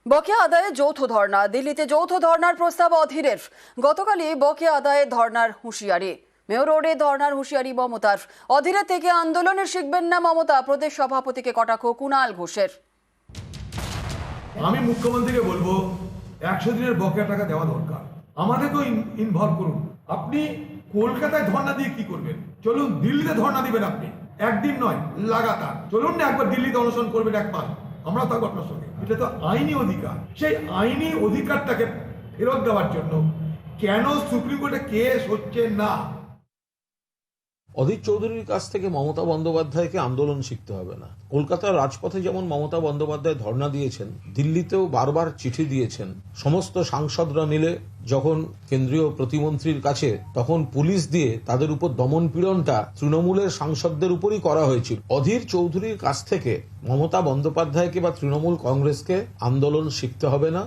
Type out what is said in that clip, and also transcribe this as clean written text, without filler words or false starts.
বকেয়া আদায়ে যৌথ ধর্ণা। দিল্লিতে যৌথ ধর্ণার প্রস্তাব অধীরের। গতকালই বকেয়া আদায়ে ধর্ণার হুঁশিয়ারি। মেয়র রোডে ধর্ণার হুঁশিয়ারি মমতার। অধীরের থেকে আন্দোলনে শিখবেন না মমতা, প্রদেশ সভাপতিকে কটাক্ষ কুণাল ঘোষের। আমি মুখ্যমন্ত্রীকে বলবো 100 দিনের বকেয়া টাকা দেওয়া দরকার, আমাদেরকেও ইনভলভ করুন। আপনি কলকাতায় ধর্ণা দিয়ে কি করবেন? চলুন দিল্লিতে ধর্ণা দিবেন। আপনি একদিন নয়, লাগাতার চলুন না, একবার দিল্লিতে অনশন করবেন এক মাস, আমরা থাকবো আপনার সঙ্গে। এটা তো আইনি অধিকার। সেই আইনি অধিকারটাকে ফেরত দেওয়ার জন্য কেন সুপ্রিম কোর্টে কেস হচ্ছে না? অধীর চৌধুরীর কাছ থেকে মমতা বন্দ্যোপাধ্যায়কে আন্দোলন শিখতে হবে না। কলকাতার রাজপথে যেমন মমতা বন্দ্যোপাধ্যায় ধর্ণা দিয়েছেন, দিল্লিতেও বারবার চিঠি দিয়েছেন। সমস্ত সাংসদরা মিলে যখন কেন্দ্রীয় প্রতিমন্ত্রীর কাছে, তখন পুলিশ দিয়ে তাদের উপর দমন পীড়নটা তৃণমূলের সাংসদদের উপরই করা হয়েছিল। অধীর চৌধুরীর কাছ থেকে মমতা বন্দ্যোপাধ্যায়কে বা তৃণমূল কংগ্রেসকে আন্দোলন শিখতে হবে না।